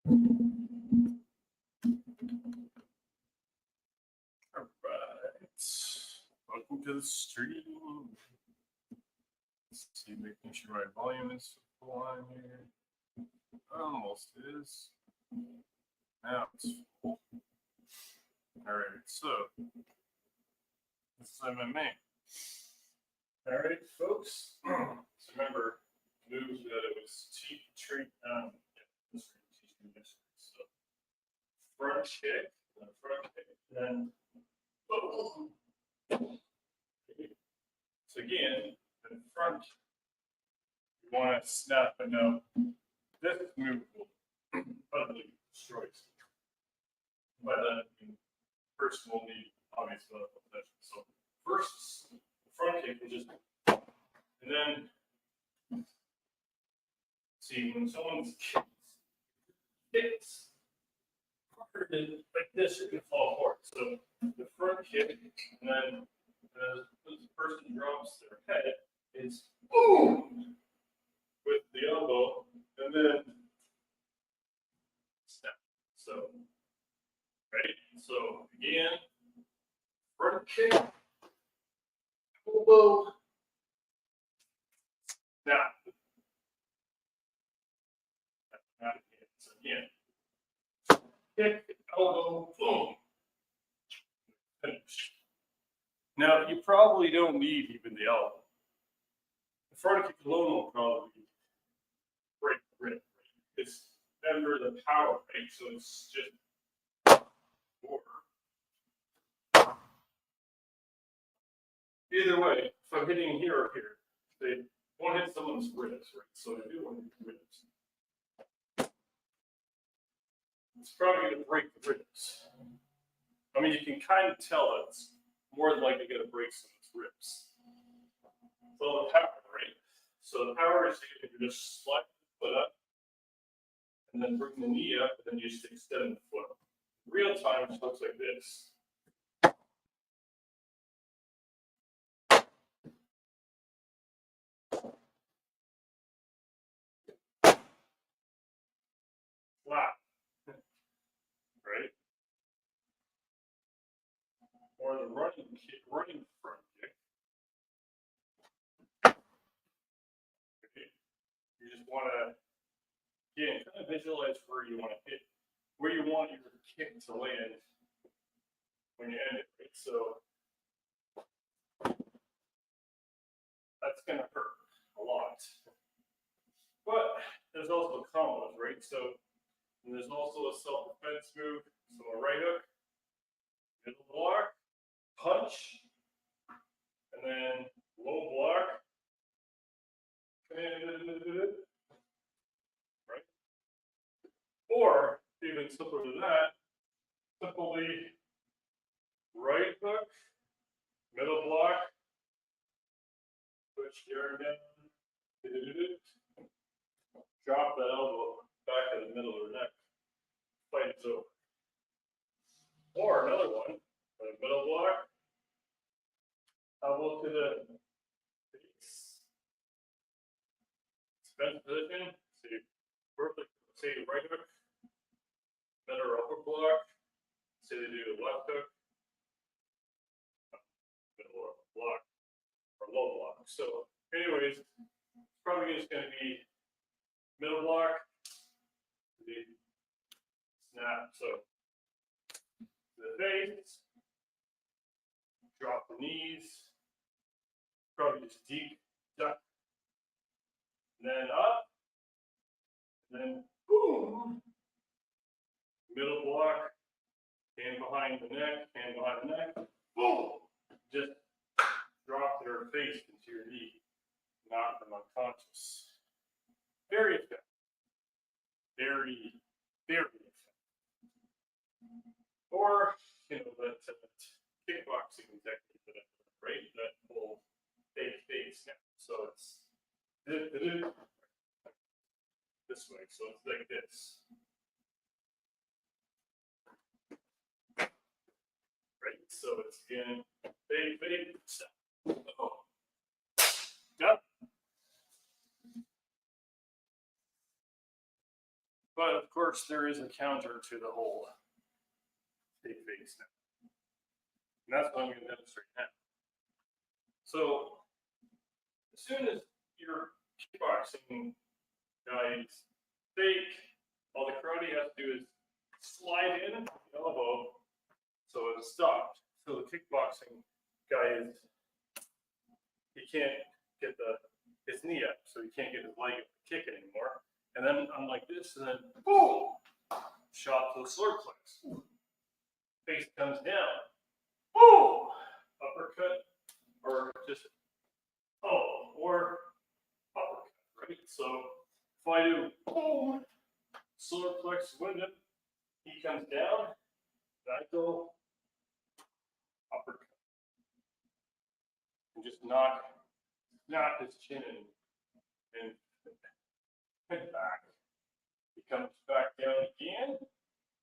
All right. Welcome to the stream. Let's see, making sure my volume is full on here. Almost is. Now it's full. All right, so this is MMA. All right, folks. So remember, moves that it was cheap treat. So front kick, then boom. So again, in front, you want to snap, but no, this move will utterly destroy it. By that, I mean, first we'll need obvious medical attention. So first, the front kick will just, and then see when someone's kicks harder like this, you're gonna fall forward. So the front kick, and then as the person drops their head, it's boom with the elbow, and then snap. So, right? So again, front kick, elbow, snap. So again, kick, elbow, boom. Finish. Now, you probably don't need even the elbow. The front kick alone will probably break. It's under the power, right? So it's just four. Either way, if I'm hitting here or here, they won't hit someone's ribs, right? So I do want to hit the ribs. It's probably going to break the ribs. I mean, you can kind of tell that it's more than likely going to break someone's ribs. So the power, right? So the power is you can just slide the foot up and then bring the knee up, and then you just extend the foot. Real time, it looks like this. Flat. Right? Or the running kick, running front kick. Okay. You just want to, again, kind of visualize where you want to hit, where you want your kick to land when you end it, right? So that's going to hurt a lot. But there's also combos, right? So there's also a self-defense move. So a right hook, middle block, punch, and then low block. Right? Or even simpler than that, simply right hook, middle block, push the arm down, drop that elbow back in the middle of the neck, fight is over. Or another one, middle block, elbow to the face, suspension position, so you perfect, say right hook, middle or upper block, say they do left hook, middle block, or low block. So anyways, it's probably just going to be middle block, the snap. So the face, drop the knees, probably just deep duck, and then up, and then boom, middle block, hand behind the neck, boom, just drop their face into your knee, knock them unconscious. Very effective. Very effective. Or, you know, that kickboxing technique that I learned, right? That whole fake snap. So it's this way. So it's like this. Right? So it's again, fake snap. Oh. Yep. But of course, there is a counter to the whole fake snap. And that's what I'm going to demonstrate now. So, as soon as your kickboxing guy is fake, all the karate has to do is slide in the elbow, so it's stopped. So the kickboxing guy is, he can't get his knee up, so he can't get his leg up to kick anymore. And then I'm like this, and then boom, shot to the solar plex. Face comes down, boom, uppercut, or just or uppercut, right? So if I do boom, solar plex window, he comes down, and I go uppercut, and just snap his chin and back. He comes back down again.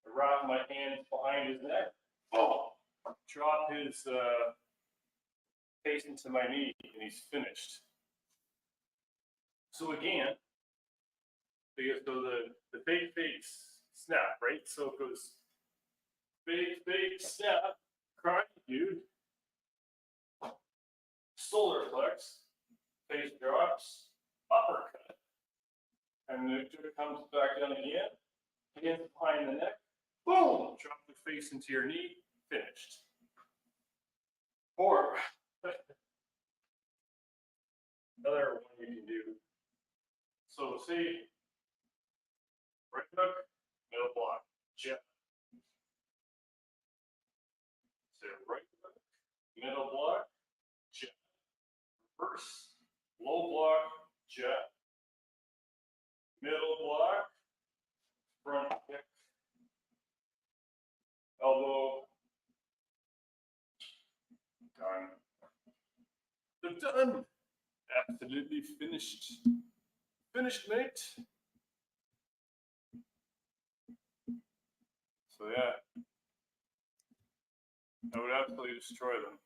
I wrap my hands behind his neck. Boom! Drop his face into my knee, and he's finished. So again, because so the fake snap, right? So it goes fake snap, karate dude, solar plex, face drops, uppercut, and then it comes back down again, hands behind the neck, boom, drop the face into your knee, finished. Or another one you can do. So see, right hook, middle block, jab. So right hook, middle block, jab. Reverse, low block, jab. Middle block, front kick, elbow. Done. They're done. Absolutely finished. Finished, mate. So yeah, I would absolutely destroy them.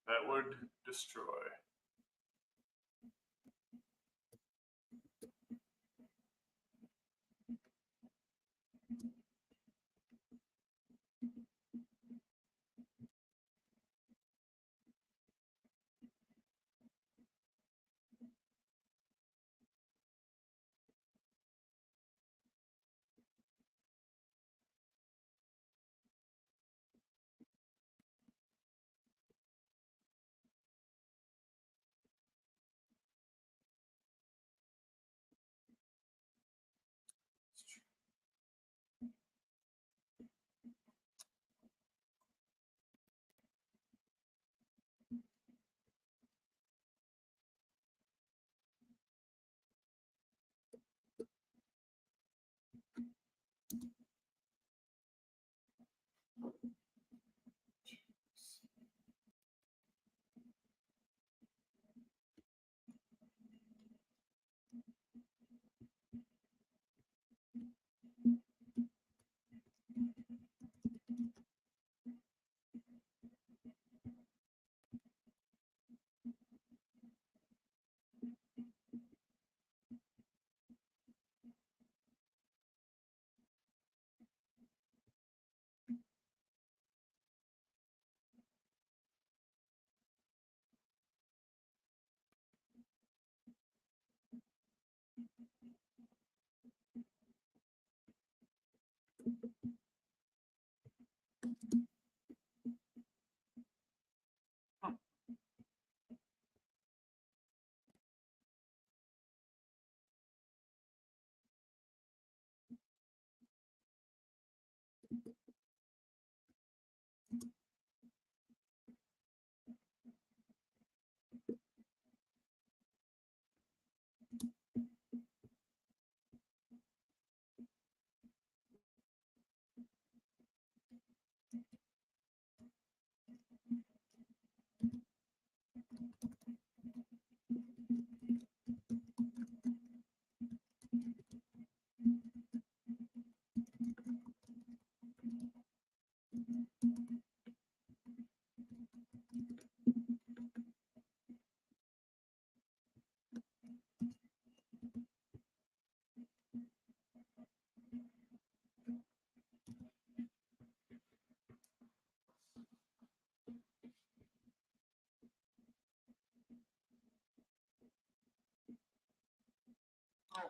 That would destroy.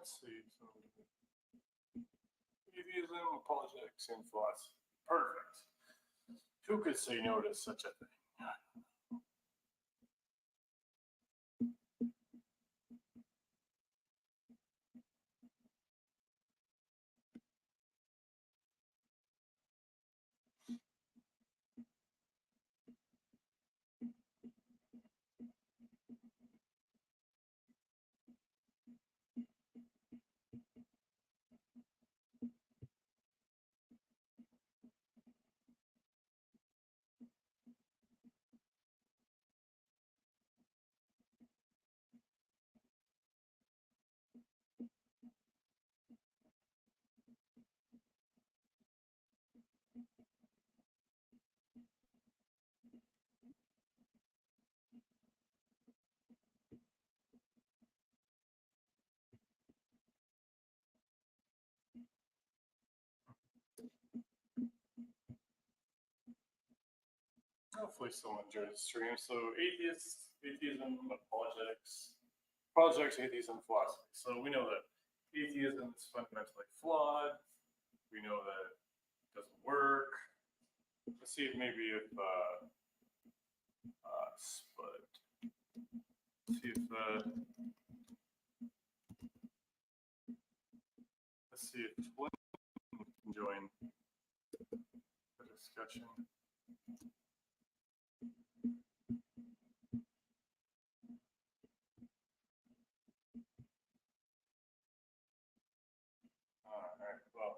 let's see. Atheism, apologetics, and philosophy. Perfect. Who could say no to such a thing? Hopefully someone enjoyed the stream. So atheism, apologetics, atheism, philosophy. So we know that atheism is fundamentally flawed. We know that it doesn't work. Let's see if maybe if split. Let's see if Flynn can join the discussion. Alright, well,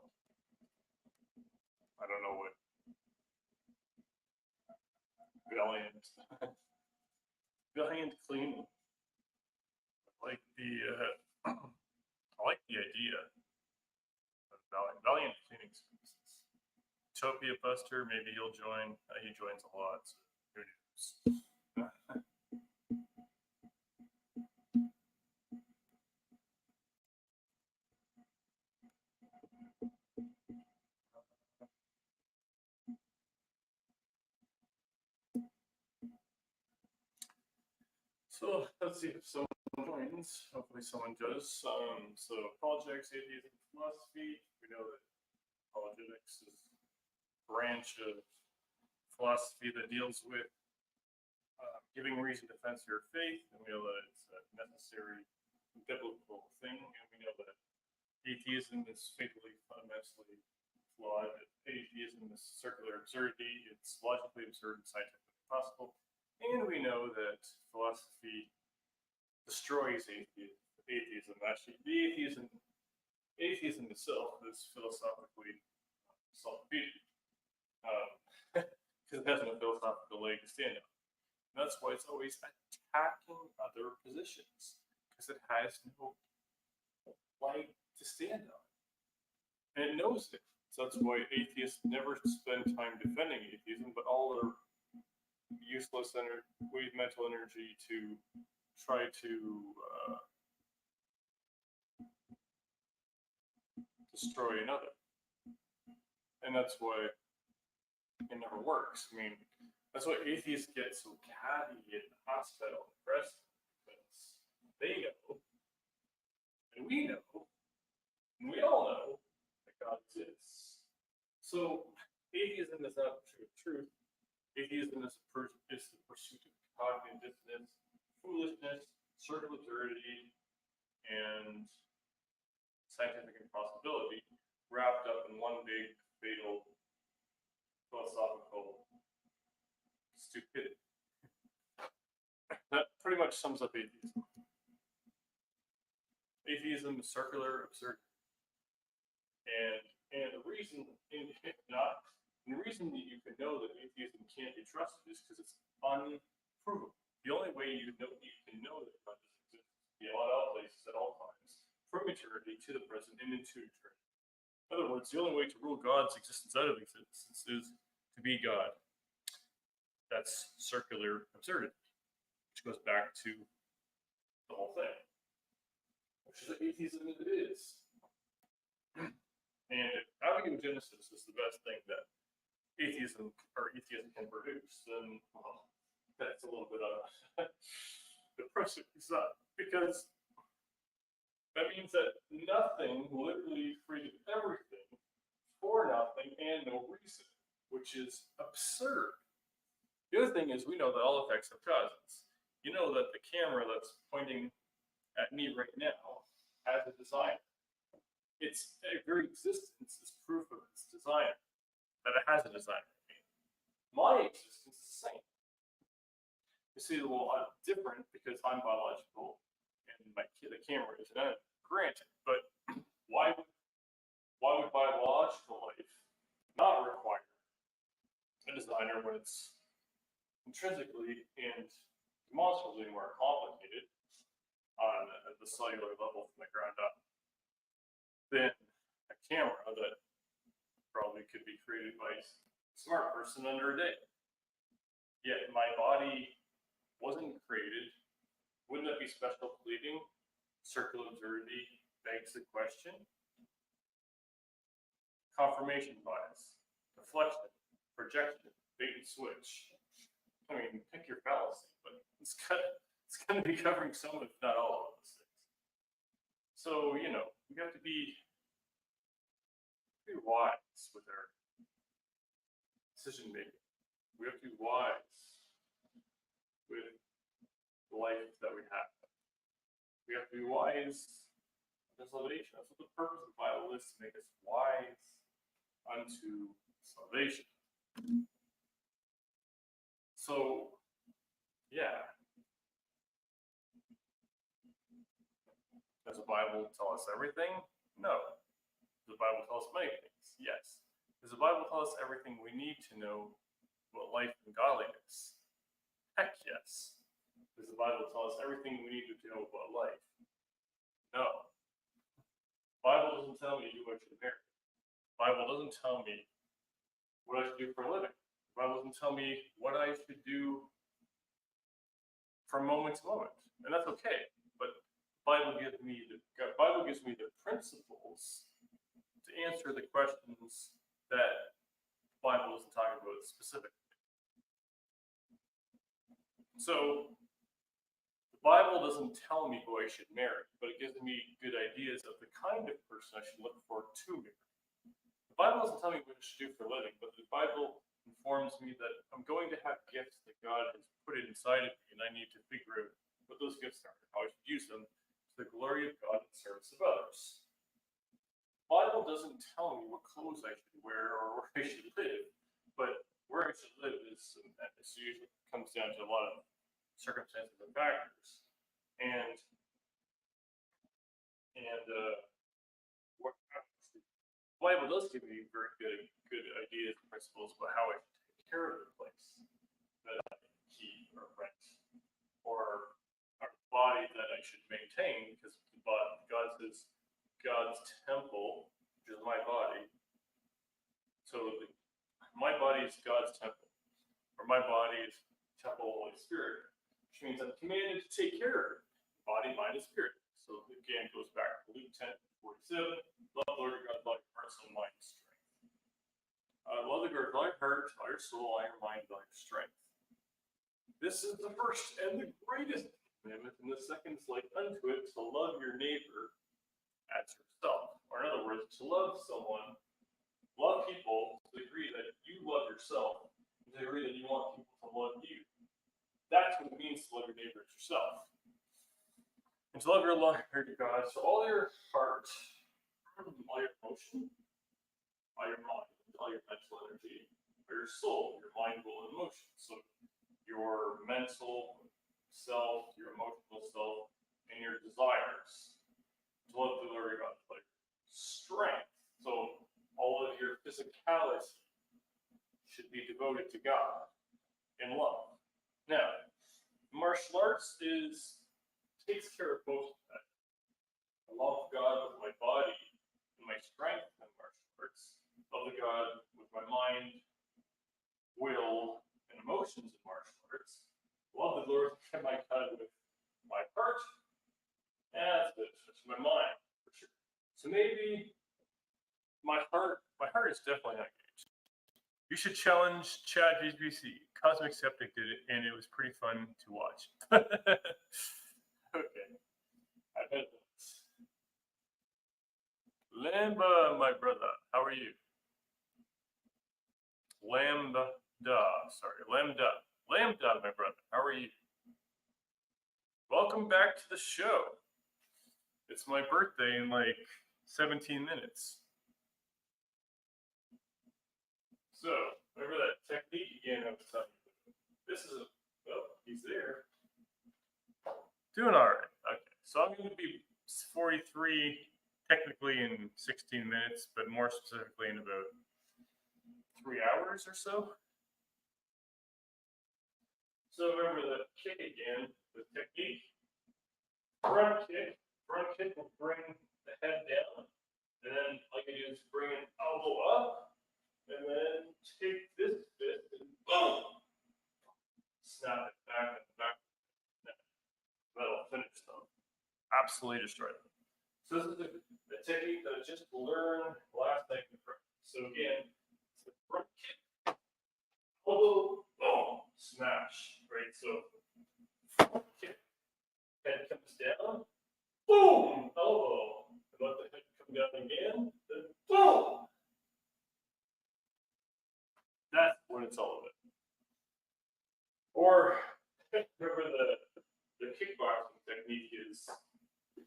I don't know what valiant cleaning. I like the idea of valiant cleaning services. Utopia Buster, maybe he'll join. He joins a lot, so who knows? So let's see if someone joins. Hopefully someone does. So apologetics, atheism, philosophy. We know that apologetics is a branch of philosophy that deals with giving reason to defense your faith, and we know that it's a necessary biblical thing, and we know that atheism is fatally, fundamentally flawed. Atheism is circular absurdity. It's logically absurd and scientifically impossible. And we know that philosophy destroys atheism. Actually, the atheism itself is philosophically self-defeating because it has no philosophical leg to stand on. And that's why it's always attacking other positions because it has no leg to stand on, and it knows it. So that's why atheists never spend time defending atheism, but all their useless mental energy to try to destroy another. And that's why it never works. I mean, that's why atheists get so catty and hostile and depressed, because they know, and we know, and we all know that God exists. So atheism is not the pursuit of truth. Atheism is the pursuit of cognitive dissonance, foolishness, circular absurdity, and scientific impossibility wrapped up in one big, fatal, philosophical stupidity. That pretty much sums up atheism. Atheism is circular absurdity. And the reason the reason that you can know that atheism can't be trusted is because it's unprovable. The only way you can know that God doesn't exist is at all places at all times, from eternity to the present and into eternity. In other words, the only way to rule God's existence out of existence is to be God. That's circular absurdity, which goes back to the whole thing, which is what atheism is. And if abiogenesis is the best thing that atheism can produce, then well, that's a little bit depressing. It's not, because that means means that nothing literally created everything for nothing and no reason, which is absurd. The other thing is we know that all effects have causes. You know that the camera that's pointing at me right now has a designer. Its very existence is proof of its designer, that it has a designer. My existence is the same. You see, well, I'm different because I'm biological and the camera isn't. Granted, but why would biological life not require a designer when it's intrinsically and demonstrably more complicated on the cellular level from the ground up than a camera that probably could be created by a smart person under a day? Yet my body wasn't created. Wouldn't that be special pleading? Circular absurdity begs the question. Confirmation bias, deflection, projection, bait and switch. I mean, pick your fallacy, but it's going to be covering some, if not all, of those things. So, we have to be wise with our decision making. We have to be wise with the life that we have. We have to be wise unto salvation. That's what the purpose of the Bible is, to make us wise unto salvation. So, yeah. Does the Bible tell us everything? No. Does the Bible tell us many things? Yes. Does the Bible tell us everything we need to know about life and godliness? Heck yes. Does the Bible tell us everything we need to know about life? No. The Bible doesn't tell me who I should marry. The Bible doesn't tell me what I should do for a living. The Bible doesn't tell me what I should do from moment to moment. And that's okay. But the Bible gives me the principles to answer the questions that the Bible isn't talking about specifically. So, the Bible doesn't tell me who I should marry, but it gives me good ideas of the kind of person I should look for to marry. The Bible doesn't tell me what I should do for a living, but the Bible informs me that I'm going to have gifts that God has put inside of me, and I need to figure out what those gifts are, how I should use them to the glory of God and service of others. The Bible doesn't tell me what clothes I should wear or where I should live, but where I should live is usually comes down to a lot of circumstances and factors. And what happens? The Bible does give me very good ideas and principles about how I should take care of the place that I keep or rent, or a body that I should maintain, because God says God's temple, which is my body. So my body is God's temple, or my body is temple of the Holy Spirit, which means I'm commanded to take care of it, body, mind, and spirit. So again, it goes back to Luke 10:47. Love the Lord your God, all your heart, soul, mind, and strength. Love the Lord all your heart, all your soul, all your mind, all your strength. This is the first and the greatest commandment, and the second is like unto it, to love your neighbor as yourself. Or in other words, to love someone, love people to the degree that you love yourself, to the degree that you want people to love you. That's what it means to love your neighbor as yourself. And to love your Lord to God, so all your heart, all your emotion, all your mind, all your mental energy, all your soul, your mind, will, and emotion. So your mental self, your emotional self, and your desires. To love the Lord your God, like strength. So all of your physicality should be devoted to God in love. Now, martial arts takes care of both of that. I love God with my body and my strength in martial arts. Love God with my mind, will, and emotions in martial arts. Love the Lord and my God with my heart. And that's my mind, for sure. So maybe my heart is definitely not engaged. You should challenge ChatGPT. Cosmic Skeptic did it, and it was pretty fun to watch. Okay. I bet this. welcome back to the show. It's my birthday in like 17 minutes. So, remember that technique again I was telling you. This is he's there. Doing all right. Okay, so I'm going to be 43 technically in 16 minutes, but more specifically in about 3 hours or so. So remember the kick again, the technique. Front kick will bring the head down, and then all you do is bring an elbow up, and then take this fist and boom, snap it back and back. That'll finish them. Absolutely destroy them. So this is the technique that I just learned last night in practice. So again, it's the front kick, elbow, boom, smash. Right. So front kick, head comes down, boom, elbow, and let the head come down again, then boom. That's what it's all about. Or remember the kickboxing technique is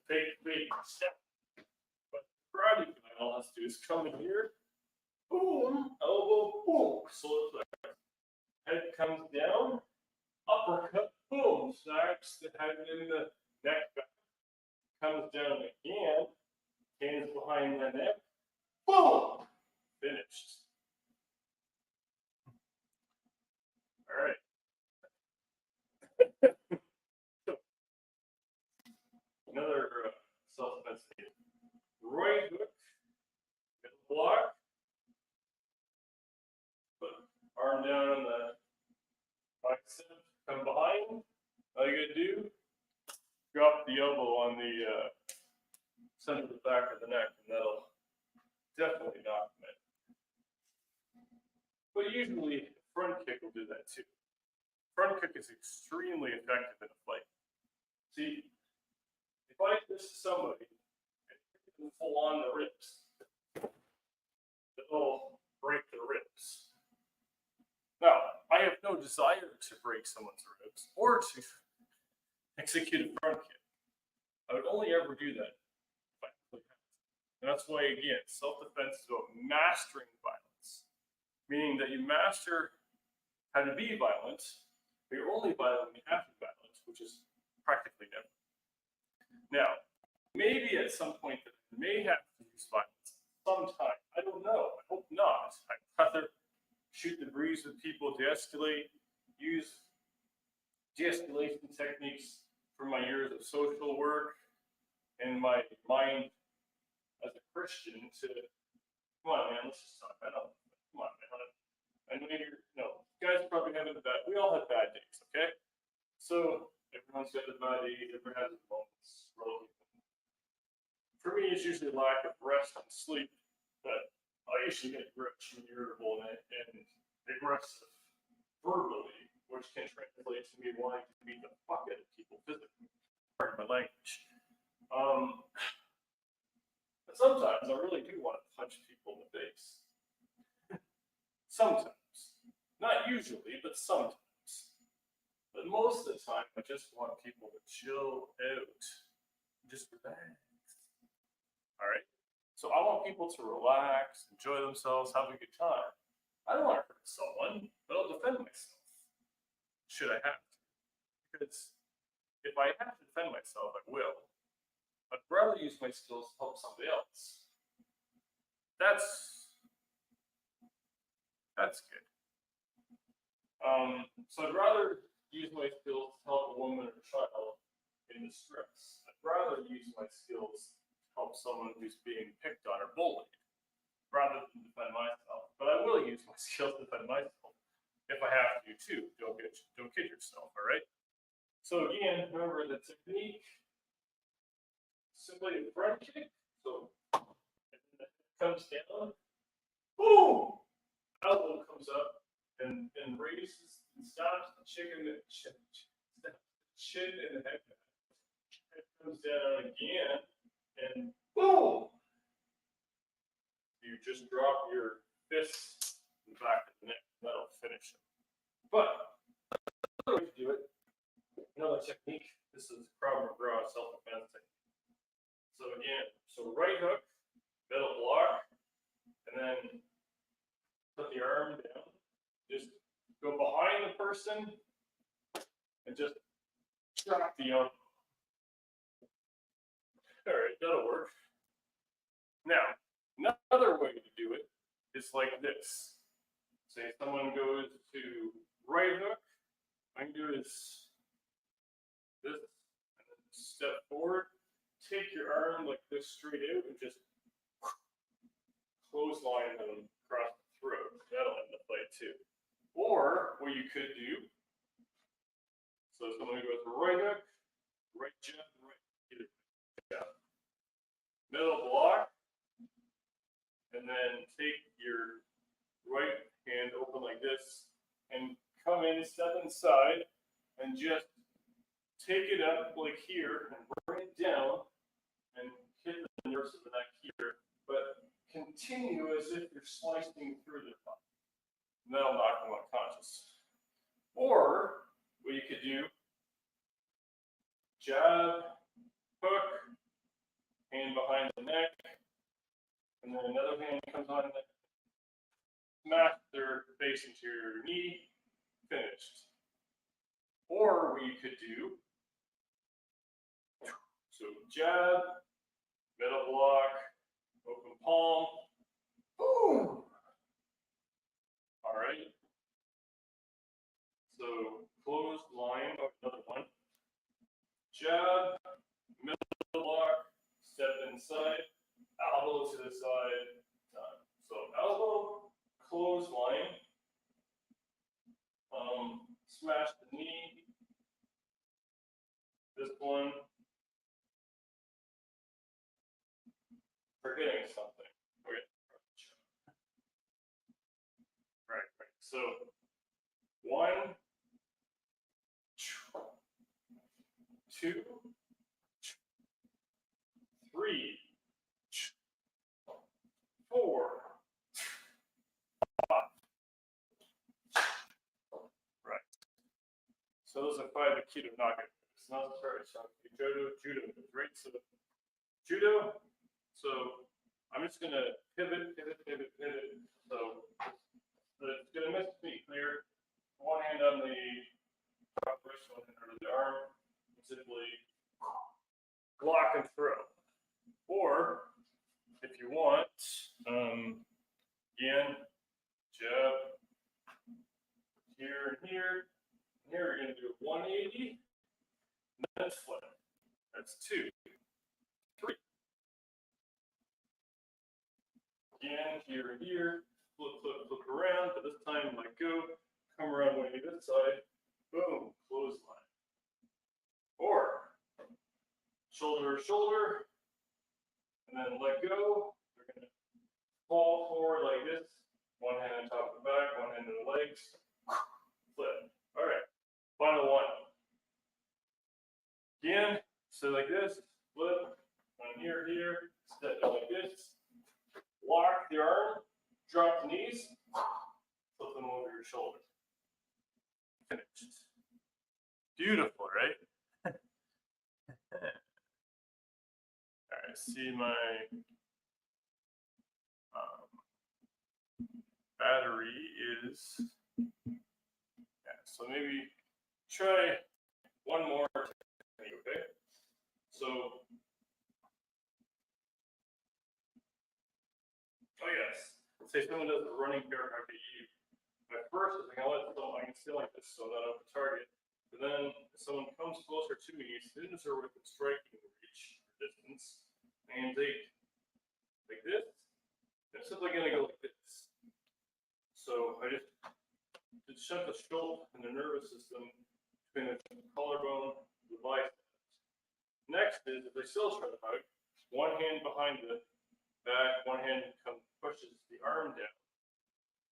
fake, step. But karate guy all has to do is come in here, boom, elbow, boom, slow flex. Head comes down, uppercut, boom, snaps the head in the neck back. Comes down again, hands behind the neck, boom, finished. All right. Another self-defense technique. Right hook, middle block, put arm down on the bicep, come behind. All you gotta do, drop the elbow on the center of the back of the neck, and that'll definitely knock them in. But usually, front kick will do that too. Front kick is extremely effective in a fight. See, if I twist somebody and hit them full on the ribs, it'll break their ribs. Now, I have no desire to break someone's ribs or to execute a front kick. I would only ever do that if I really had to. And that's why, again, self-defense is about mastering violence, meaning that you master how to be violent, but you're only violent when you have to be violent, which is practically never. Now, maybe at some point that I may have to use violence sometime. I don't know. I hope not. I'd rather shoot the breeze with people, de-escalate, use de-escalation techniques from my years of social work and my mind as a Christian to, come on, man, let's just talk. I know. Come on, man. I know you're, guys are probably having bad, we all have bad days, okay? So everyone's got a bad day, everyone has moments. For me, it's usually lack of rest and sleep, but I usually get grouchy and irritable and aggressive verbally, which can translate to me wanting to beat the fuck out of people physically. Pardon my language. But sometimes I really do want to punch people in the face. Sometimes. Not usually, but sometimes. But most of the time, I just want people to chill out. Just relax. All right? So I want people to relax, enjoy themselves, have a good time. I don't want to hurt someone, but I'll defend myself. Should I have to? Because if I have to defend myself, I will. I'd rather use my skills to help somebody else. That's good. So I'd rather use my skills to help a woman or child in distress. I'd rather use my skills to help someone who's being picked on or bullied, rather than defend myself. But I will use my skills to defend myself if I have to too. Don't kid yourself, all right? So again, remember the technique. Simply a front kick. So it comes down, boom! Elbow comes up and raises and stops the chin and the head. Head comes down again and boom! You just drop your fists in the back of the neck. That'll finish it. But another way to do it another technique. This is Krav Maga self-defense technique. So again, right hook, middle block, and then put the arm down. Just go behind the person and just drop the elbow. All right, that'll work. Now, another way to do it is like this. Say someone goes to right hook. I can do is this, and then step forward, take your arm like this straight out, and just clothesline them across the throat. That'll end the fight too. Or what you could do, so someone goes right hook, right jab, right either jab. Middle block, and then take your right hand open like this, and come in, step inside, and just take it up like here, and bring it down, and hit the nerves of the neck here, but continue as if you're slicing through the body. And that'll knock them unconscious. Or, what you could do, jab, hook, hand behind the neck, and then another hand comes on the neck, smash their face into your knee, finished. Or what you could do, so jab, middle block, open palm, boom. All right. So closed line, another one. Jab, middle block, step inside, elbow to the side, done. So elbow, closed line, smash the knee. This one, forgetting something. Okay. Right. So 1, 2, 3, 4, 5. Right. So those are 5 Aikido knockout moves. Not sorry, judo moves, right? So judo. So I'm just gonna pivot. So it's gonna miss me clear. One hand on the top wrist, one hand under the arm. Simply block and throw. Or if you want, again, jab here and here. And here you're gonna do 180. That's flip. That's 2, 3. Again, here and here. Flip around, but this time let go. Come around way to this side. Boom, clothesline. Or shoulder to shoulder, and then let go. We're gonna fall forward like this. One hand on top of the back, one hand on the legs. Flip. All right. Final one. Again, so like this. Flip. On here, step down like this. Lock the arm. Drop the knees. Flip them over your shoulder. Finished. Beautiful, right? All right, see my battery is, yeah, so maybe try one more technique, okay? So, oh yes, say someone does a running bear hug at you. At first, I can stay like this so that I'm the target. But then, if someone comes closer to me, students are within striking reach distance, and they like this. I'm simply going to go like this. So I just shut the shoulder and the nervous system between the collarbone and the biceps. Next is, if they still try to hug, one hand behind the back, one hand pushes the arm down.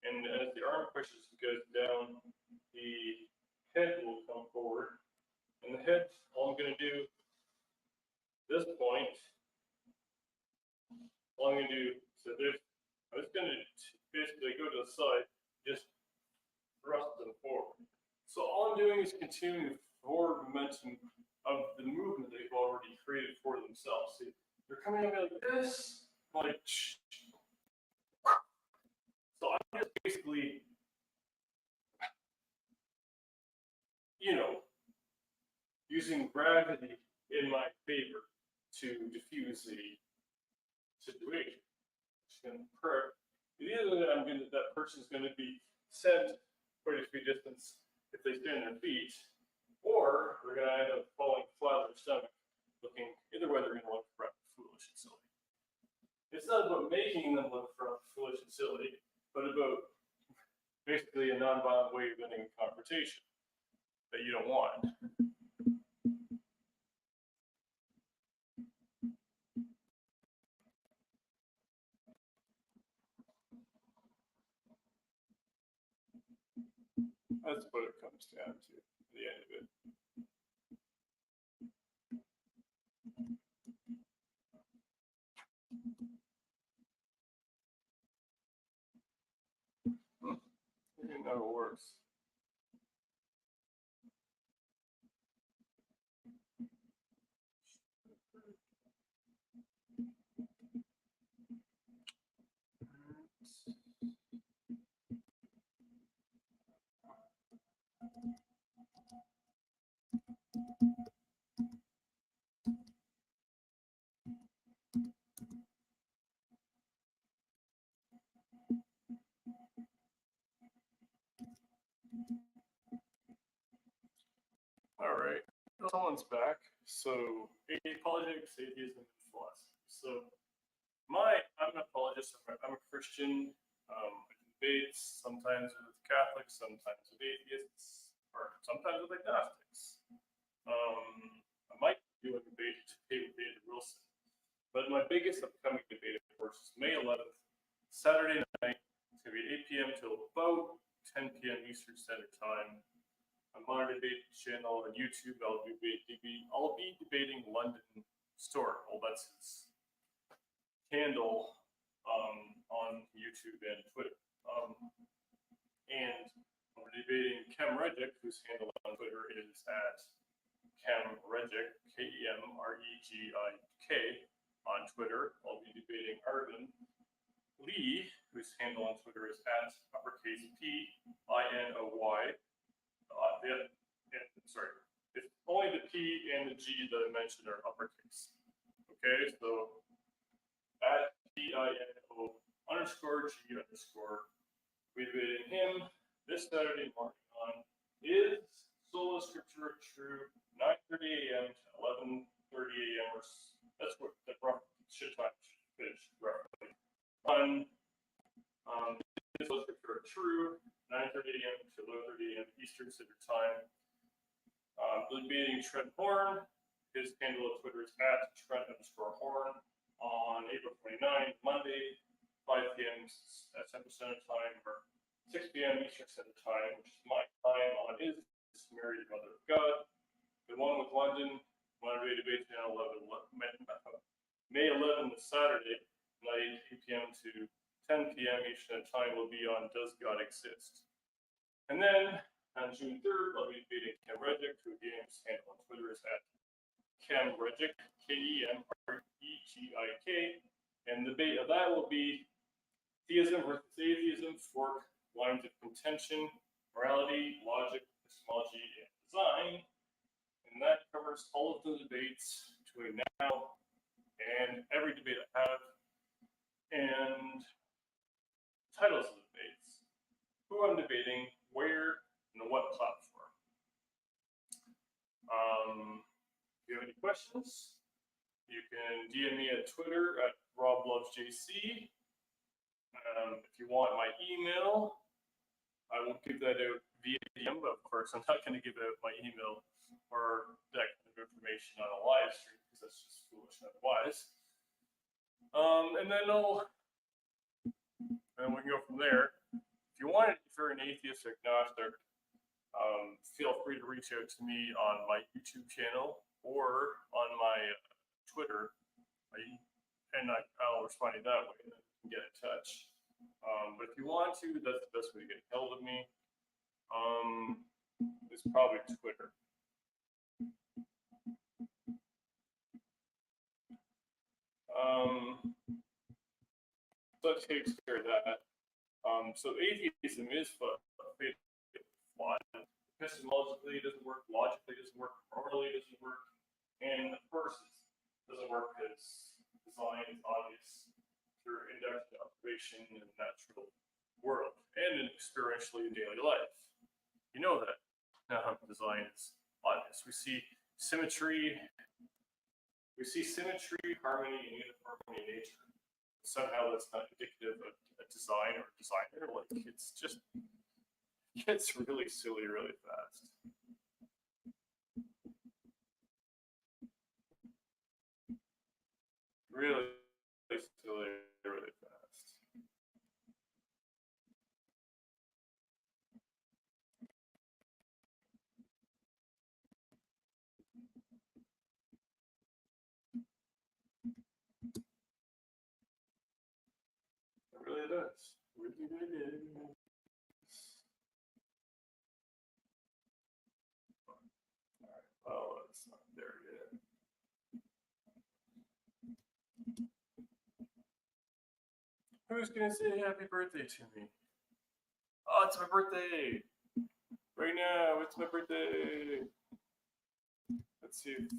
And as the arm goes down, the head will come forward. And the head, all I'm going to do, this point, all I'm going to do, so there's, I'm just going to basically go to the side, just thrust them forward. So all I'm doing is continuing to forward momentum of the movement they've already created for themselves. See, they're coming at me like this, like, so I'm just basically, using gravity in my favor to diffuse the situation. Either that person's going to be sent quite a few distance if they stand on their feet, or they're going to end up falling flat on their stomach, looking, either way they're going to look rather foolish and silly. It's not about making them look foolish and silly, but about basically a nonviolent way of ending a confrontation that you don't want. That's what it comes down to at the end of it. I didn't know it works. All right, someone's back. So, apologetics, atheism, and philosophy. So, I'm an apologist. I'm a Christian. I debate sometimes with Catholics, sometimes with atheists, or sometimes with agnostics. I might do a debate with David Wilson, but my biggest upcoming debate, of course, is May 11th, Saturday night. It's going to be 8 p.m. till about 10 p.m. Eastern Standard Time. I'm on a debate channel on YouTube. I'll be debating London Stork. Well, that's his handle on YouTube and Twitter. And I'm debating Kem Regic, whose handle on Twitter is at Kem Regic, K-E-M-R-E-G-I-K on Twitter. I'll be debating Arvin Lee, whose handle on Twitter is at uppercase P-I-N-O-Y. It's only the P and the G that I mentioned are uppercase. Okay, so at P-I-N-O _G _ we debating him this Saturday morning on is Sola Scriptura True, 9:30 a.m. to 11:30 a.m. or that's what the rough shit time should finish roughly. On is Sola Scriptura True, 9:30 a.m. to 11:30 a.m. Eastern Standard Time. Debating Trent Horn. His handle on Twitter is at Trent _Horn on April 29, Monday, 5 p.m. Central Standard Time or 6 p.m. Eastern Standard Time, which is my time on his Mary, Mother of God. The one with London, Monterey Debate Channel, May 11th, Saturday night, 8 p.m. to 10 p.m. Eastern Time will be on Does God Exist? And then on June 3rd, I'll be debating Kem Regic, who game's handle on Twitter is at Kem Regic, K-E-M-R-E-G-I-K. And the debate of that will be theism versus atheism, fork, lines of contention, morality, logic, epistemology, and design. And that covers all of the debates between now and every debate I have. And titles of the debates, who I'm debating, where, and what platform. If you have any questions, you can DM me at Twitter at RobLovesJC. If you want my email, I will give that out via DM, but of course I'm not going to give out my email or that kind of information on a live stream because that's just foolish and unwise. And then we can go from there. If you're an atheist or agnostic, feel free to reach out to me on my YouTube channel or on my Twitter, and I'll respond to you that way, and then you can get in touch. But if you want to, that's the best way to get a hold of me. It's probably Twitter. that takes care of that. So atheism is flawed. Epistemologically, it doesn't work. Logically, it doesn't work. Morally, it doesn't work. And of course, it doesn't work because design is obvious through inductive observation in the natural world and experientially in daily life. You know that design is obvious. We see symmetry, harmony, and uniformity in nature. Somehow that's not indicative of a design or a designer. Like, it's just gets really silly really fast. Really silly really fast. It really does. Really is. Oh, it's not there yet. Who's gonna say happy birthday to me? Oh, it's my birthday! Right now, it's my birthday! Let's see if